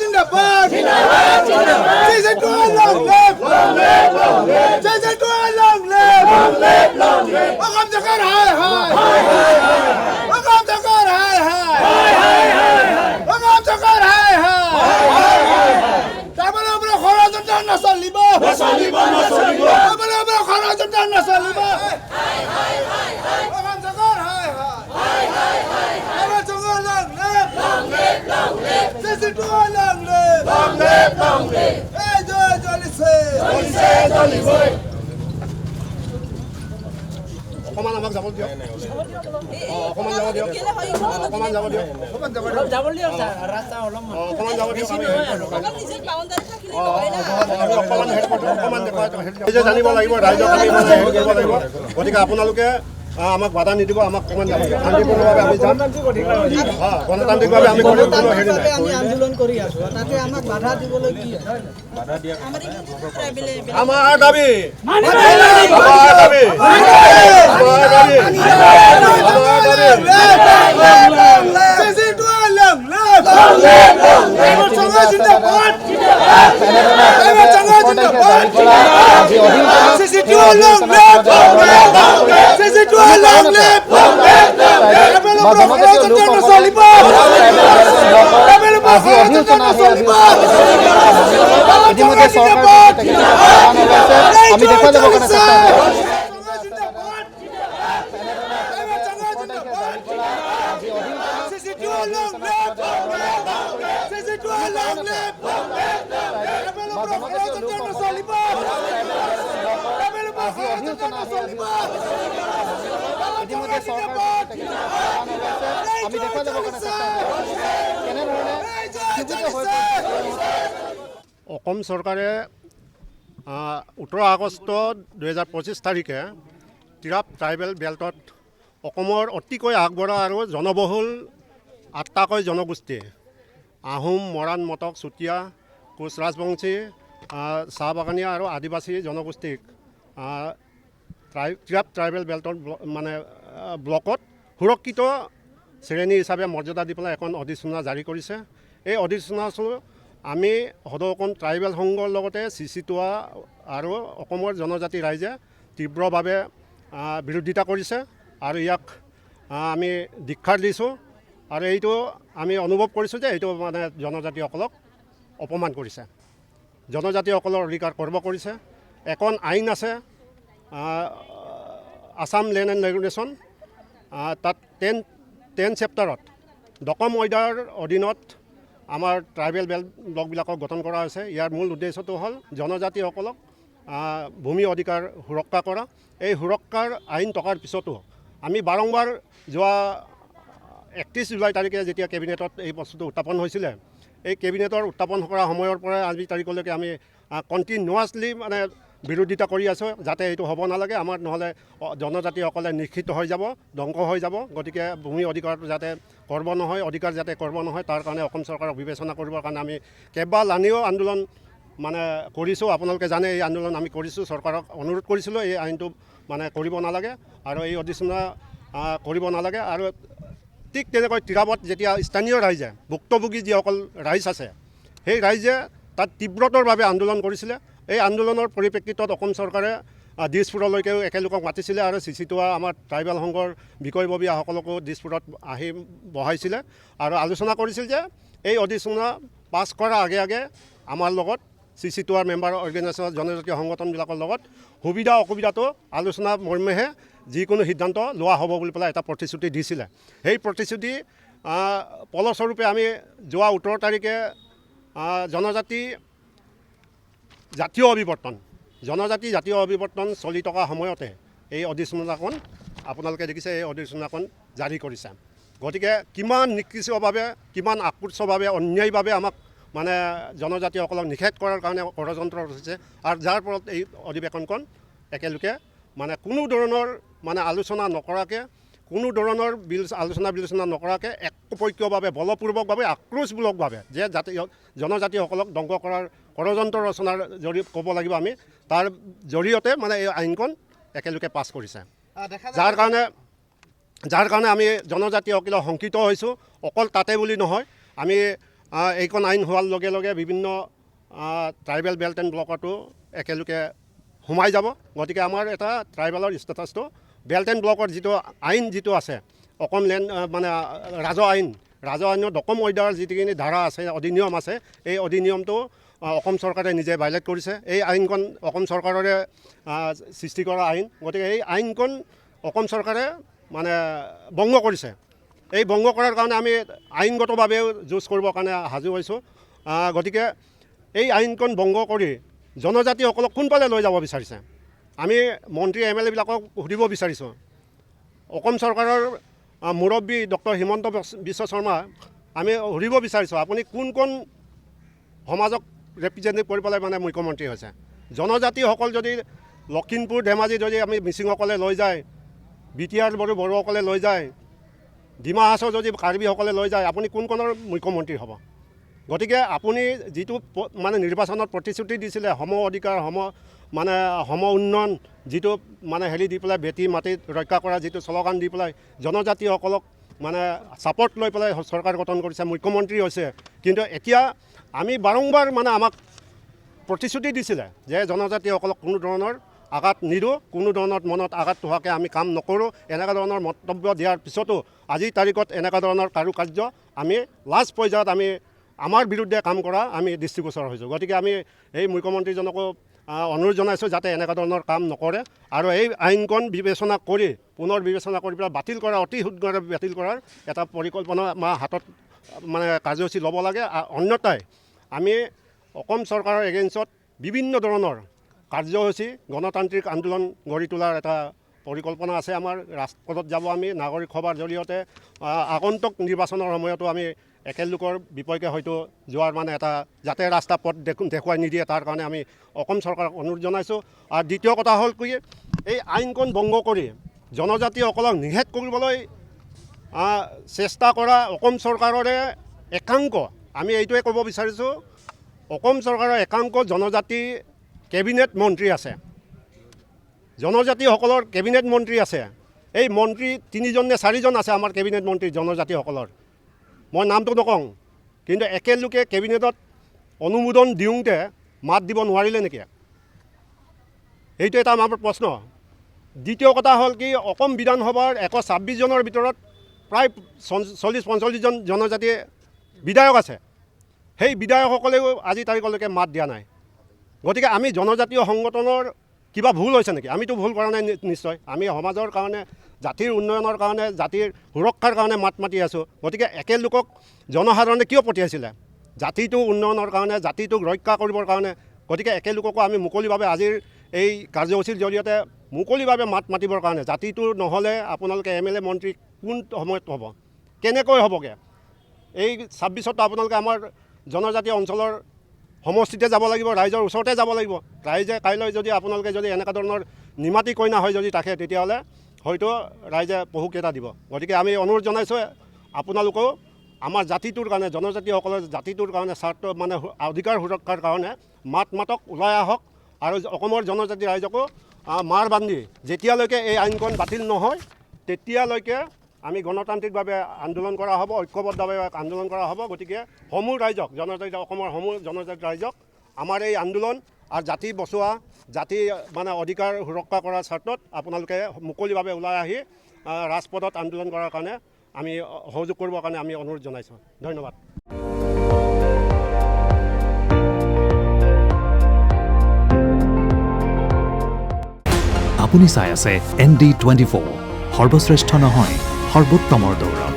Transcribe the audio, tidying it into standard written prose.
जिंदाबाद जैसे to long live जैसे टू लॉन्ग लिव मकाम जकर हाय मकाम जकर हाय मकाम जकर हाय তারপরে আমরা খরচটা না চলিব তারপরে আমরা খরচটা না চলিব মকাম জকৰ হায় আমরা জঙ্গল লং লিভ জেসি টু লং লিভ এই জয় চলিছে অকমান আমাক যাব দিয়ক অকমান যাব দিয়ক অকমান যাব দিয়ক রাস্তা অলপ অকমান যাব দিয়ক অকমান হেড অকমান দেখুৱাই জানিব লাগিব ৰাইজক আমি মানে হেৰি কৰিব লাগিব গতিকে আপোনালোকে আমাক বাধা নিদিব আমাক অকমান যাব দিয়ক শান্তিপূৰ্ণভাৱে আমি যাম গণতান্ত্ৰিকভাৱে আমি কৰিম কোনো হেৰি নাই আমি আন্দোলন কৰি আছো তাতে আমাক বাধা দিবলৈ কি আমাৰ দাবী ইতিমধ্যে চৰকাৰ আমি দেখুৱাই যাব কাৰণে চেষ্টা ইতিমধ্যে চৰকাৰ আমি দেখুৱাই যাব কাৰণে চেষ্টা কেনেধৰণে অসম চৰকাৰে 18 আগষ্ট 2025 তাৰিখে তিৰাপ ট্ৰাইবেল বেল্টত অসমৰ অতিকৈ আগবঢ়া আৰু জনবহুল 8টাকৈ জনগোষ্ঠী আহোম মৰাণ মটক চুতীয়া কোচ ৰাজবংশী চাহ বাগানীয়া আৰু আদিবাসী জনগোষ্ঠীক তিৰাপ ট্ৰাইবেল বেল্টৰ মানে ব্লকত সুৰক্ষিত শ্ৰেণী হিচাপে মৰ্যাদা দি পেলাই এখন অধিসূচনা জাৰি কৰিছে এই অধিসূচনাটো আমি সদৌ অসম ট্ৰাইবেল সংঘৰ লগতে চিচিটোৱা আৰু অসমৰ জনজাতি ৰাইজে তীব্ৰভাৱে বিৰোধিতা কৰিছে আৰু ইয়াক আমি দীক্ষাৰ দিছোঁ আৰু এইটো আমি অনুভৱ কৰিছোঁ যে এইটো মানে জনজাতিসকলক অপমান কৰিছে জনজাতিসকলৰ অধিকাৰ খৰ্ব কৰিছে এখন আইন আছে আসাম লেণ্ড এণ্ড ৰেগুলেশ্যন তাত 10 চেপ্টাৰত দশম অধ্যায়ৰ অধীনত আমাৰ ট্ৰাইবেল ব্লকবিলাকক গঠন কৰা হৈছে ইয়াৰ মূল উদ্দেশ্যটো হ'ল জনজাতিসকলক ভূমি অধিকাৰ সুৰক্ষা কৰা এই সুৰক্ষাৰ আইন থকাৰ পিছতো আমি বাৰম্বাৰ যোৱা 31 জুলাই তাৰিখে যেতিয়া কেবিনেটত এই বস্তুটো উত্থাপন হৈছিলে এই কেবিনেটৰ উত্থাপন কৰা সময়ৰ পৰা আজি তাৰিখলৈকে আমি কণ্টিনিউৱাছলি মানে বিৰোধিতা কৰি আছোঁ যাতে এইটো হ'ব নালাগে আমাৰ নহ'লে জনজাতিসকলে নিশ্চিত হৈ যাব ধ্বংস হৈ যাব গতিকে ভূমি অধিকাৰটো যাতে খৰ্ব নহয় অধিকাৰ যাতে খৰ্ব নহয় তাৰ কাৰণে অসম চৰকাৰক বিবেচনা কৰিবৰ কাৰণে আমি কেইবালানিও আন্দোলন মানে কৰিছোঁ আপোনালোকে জানে এই আন্দোলন আমি কৰিছোঁ চৰকাৰক অনুৰোধ কৰিছিলোঁ এই আইনটো মানে কৰিব নালাগে আৰু এই অধিসূচনা কৰিব নালাগে আৰু ঠিক তেনেকৈ তিৰাপত যেতিয়া স্থানীয় ৰাইজে ভুক্তভোগী যিসকল ৰাইজ আছে সেই ৰাইজে তাত তীব্ৰতৰভাৱে আন্দোলন কৰিছিলে এই আন্দোলনৰ পৰিপ্ৰেক্ষিতত অসম চৰকাৰে দিছপুৰলৈকেও একেলোকক মাতিছিলে আৰু চিচিটোৱা আমাৰ ট্ৰাইবেল সংঘৰ বিষয়ববীয়াসকলকো দিছপুৰত আহি বহাইছিলে আৰু আলোচনা কৰিছিল যে এই অধিসূচনা পাছ কৰাৰ আগে আগে আমাৰ লগত চিচিটোৱাৰ মেম্বাৰ অৰ্গেনাইজেশ্যন জনজাতীয় সংগঠনবিলাকৰ লগত সুবিধা অসুবিধাটো আলোচনা মৰ্মেহে যিকোনো সিদ্ধান্ত লোৱা হ'ব বুলি পেলাই এটা প্ৰতিশ্ৰুতি দিছিলে সেই প্ৰতিশ্ৰুতি ফলস্বৰূপে আমি যোৱা 18 তাৰিখে জনজাতি জাতীয় অভিৱৰ্তন চলি থকা সময়তে এই অধিসূচনাখন আপোনালোকে দেখিছে এই অধিসূচনাখন জাৰি কৰিছে গতিকে কিমান নিকৃষ্টভাৱে কিমান আক্ৰোশভাৱে অন্যায়ভাৱে আমাক মানে জনজাতিসকলক নিষেধ কৰাৰ কাৰণে ষড়যন্ত্ৰ হৈছে আৰু যাৰ ফলত এই অধিৱেশনখন একেলগে মানে কোনো ধৰণৰ মানে আলোচনা নকৰাকৈ কোনো ধৰণৰ আলোচনা বিলোচনা নকৰাকৈ একপক্ষীয়ভাৱে বলপূৰ্বকভাৱে আক্ৰোশমূলকভাৱে যে জনজাতিসকলক ধ্বংস কৰাৰ ষড়যন্ত্ৰ ৰচনাৰ জৰিয়তে ক'ব লাগিব আমি তাৰ জৰিয়তে মানে এই আইনখন একেলগে পাছ কৰিছে যাৰ কাৰণে আমি জনজাতিসকলে শংকিত হৈছোঁ অকল তাতে বুলি নহয় আমি এইখন আইন হোৱাৰ লগে লগে বিভিন্ন ট্ৰাইবেল বেল্ট এণ্ড ব্লকতো একেলগে সোমাই যাব। গতিকে আমাৰ এটা ট্ৰাইবেলৰ ষ্টেটাছটো বেল্ট এণ্ড ব্লকৰ যিটো আইন যিটো আছে অসম লেণ্ড মানে ৰাজহ আইনৰ দশম অধ্যায়ৰ যিখিনি ধাৰা আছে অধিনিয়ম আছে এই অধিনিয়মটো অসম চৰকাৰে নিজে ভাইলেট কৰিছে। এই আইনখন অসম চৰকাৰৰে সৃষ্টি কৰা আইন। গতিকে এই আইনখন অসম চৰকাৰে মানে ভংগ কৰিছে। এই ভংগ কৰাৰ কাৰণে আমি আইনগতভাৱেও যুঁজ কৰিবৰ কাৰণে সাজু হৈছোঁ। গতিকে এই আইনখন ভংগ কৰি জনজাতিসকলক কোনফালে লৈ যাব বিচাৰিছে আমি মন্ত্ৰী MLA বিলাকক সুধিব বিচাৰিছোঁ। অসম চৰকাৰৰ মুৰব্বী ডক্টৰ হিমন্ত বিশ্ব শৰ্মা আমি সুধিব বিচাৰিছোঁ আপুনি কোন সমাজক ৰিপ্ৰেজেণ্টেটিভ কৰি পেলাই মানে মুখ্যমন্ত্ৰী হৈছে। জনজাতিসকল যদি লখিমপুৰ ধেমাজি যদি আমি মিচিংসকলে লৈ যায়, বিটিআৰ বড়োসকলে লৈ যায়, ডিমা হাছাও যদি কাৰ্বিসকলে লৈ যায় আপুনি কোনখনৰ মুখ্যমন্ত্ৰী হ'ব? গতিকে আপুনি যিটো মানে নিৰ্বাচনত প্ৰতিশ্ৰুতি দিছিলে সম অধিকাৰ সম উন্নয়ন যিটো মানে দি পেলাই বেটি মাটিত ৰক্ষা কৰা যিটো শ্লোগান দি পেলাই জনজাতিসকলক মানে ছাপৰ্ট লৈ পেলাই চৰকাৰ গঠন কৰিছে, মুখ্যমন্ত্ৰী হৈছে। কিন্তু এতিয়া আমি বাৰম্বাৰ মানে আমাক প্ৰতিশ্ৰুতি দিছিলে যে জনজাতিসকলক কোনো ধৰণৰ আঘাত নিদিওঁ, কোনো ধৰণৰ মনত আঘাত হোৱাকৈ আমি কাম নকৰোঁ। এনেকুৱা ধৰণৰ মন্তব্য দিয়াৰ পিছতো আজিৰ তাৰিখত এনেকুৱা ধৰণৰ কাৰুকাৰ্য আমি লাষ্ট পৰ্যায়ত আমি আমাৰ বিৰুদ্ধে কাম কৰা আমি দৃষ্টিগোচৰ হৈছোঁ। গতিকে আমি এই মুখ্যমন্ত্ৰীজনকো অনুৰোধ জনাইছোঁ যাতে এনেকুৱা ধৰণৰ কাম নকৰে আৰু এই আইনখন পুনৰ বিবেচনা কৰি পেলাই বাতিল কৰা, অতি সোনকালে বাতিল কৰাৰ এটা পৰিকল্পনা আমাৰ হাতত মানে কাৰ্যসূচী ল'ব লাগে। অন্যথাই আমি অসম চৰকাৰৰ এগেইনষ্টত বিভিন্ন ধৰণৰ কাৰ্যসূচী গণতান্ত্ৰিক আন্দোলন গঢ়ি তোলাৰ এটা পৰিকল্পনা আছে আমাৰ। ৰাজপথত যাব আমি নাগৰিক সভাৰ জৰিয়তে আগন্তুক নিৰ্বাচনৰ সময়তো আমি একেলোকৰ বিপক্ষে হয়তো যোৱাৰ মানে এটা যাতে ৰাস্তা পথ দেখুৱাই নিদিয়ে তাৰ কাৰণে আমি অসম চৰকাৰক অনুৰোধ জনাইছোঁ। আৰু দ্বিতীয় কথা হ'ল কি এই আইনখন ভংগ কৰি জনজাতিসকলক নিষেধ কৰিবলৈ চেষ্টা কৰা অসম চৰকাৰৰে একাংশ আমি এইটোৱে ক'ব বিচাৰিছোঁ অসম চৰকাৰৰ একাংশ জনজাতি কেবিনেট মন্ত্ৰী আছে, জনজাতিসকলৰ কেবিনেট মন্ত্ৰী আছে। এই মন্ত্ৰী 3জন নে 4জন আছে আমাৰ কেবিনেট মন্ত্ৰী জনজাতিসকলৰ। মই নামটো নকওঁ, কিন্তু একেলোকে কেবিনেটত অনুমোদন দিওঁতে মাত দিব নোৱাৰিলে নেকি? এইটো এটা আমাৰ প্ৰশ্ন। দ্বিতীয় কথা হ'ল কি অসম বিধানসভাৰ 126 জনৰ ভিতৰত প্ৰায় 40-45জন জনজাতি বিধায়ক আছে। সেই বিধায়কসকলেও আজি তাৰিখলৈকে মাত দিয়া নাই। গতিকে আমি জনজাতীয় সংগঠনৰ কিবা ভুল হৈছে নেকি? আমিতো ভুল কৰা নাই নিশ্চয়। আমি সমাজৰ কাৰণে জাতিৰ উন্নয়নৰ কাৰণে জাতিৰ সুৰক্ষাৰ কাৰণে মাত মাতি আছোঁ। গতিকে একেলোকক জনসাধাৰণে কিয় পঠিয়াইছিলে? জাতিটো উন্নয়নৰ কাৰণে, জাতিটোক ৰক্ষা কৰিবৰ কাৰণে। গতিকে একেলোককো আমি মুকলিভাৱে আজিৰ এই কাৰ্যসূচীৰ জৰিয়তে মুকলিভাৱে মাত মাতিবৰ কাৰণে জাতিটো নহ'লে আপোনালোকে MLA মন্ত্ৰী কোন সময়ত হ'ব, কেনেকৈ হ'বগৈ? এই 26ত আপোনালোকে আমাৰ জনজাতীয় অঞ্চলৰ সমষ্টিতে যাব লাগিব, ৰাইজৰ ওচৰতে যাব লাগিব। ৰাইজে কাইলৈ যদি আপোনালোকে যদি এনেকুৱা ধৰণৰ নিমাতী কইনা হয় যদি থাকে তেতিয়াহ'লে হয়তো ৰাইজে বহুকেইটা দিব। গতিকে আমি অনুৰোধ জনাইছোঁ আপোনালোকেও আমাৰ জাতিটোৰ কাৰণে, জনজাতিসকলৰ জাতিটোৰ কাৰণে স্বাৰ্থ মানে অধিকাৰ সুৰক্ষাৰ কাৰণে মাতক ওলাই আহক আৰু অসমৰ জনজাতি ৰাইজকো মাৰ বান্ধি যেতিয়ালৈকে এই আইনখন বাতিল নহয় তেতিয়ালৈকে আমি গণতান্ত্ৰিকভাৱে আন্দোলন কৰা হ'ব, ঐক্যবদ্ধভাৱে আন্দোলন কৰা হ'ব। গতিকে সমূহ ৰাইজক অসমৰ সমূহ জনজাতি ৰাইজক আমাৰ এই আন্দোলন আৰু জাতি বচোৱা, জাতি মানে অধিকাৰ সুৰক্ষা কৰাৰ স্বাৰ্থত আপোনালোকে মুকলিভাৱে ওলাই আহি ৰাজপথত আন্দোলন কৰাৰ কাৰণে আমি সহযোগ কৰিবৰ কাৰণে আমি অনুৰোধ জনাইছোঁ। ধন্যবাদ। আপুনি চাই আছে ND24, সৰ্বশ্ৰেষ্ঠ নহয় সৰ্বোত্তমৰ দৌৰত।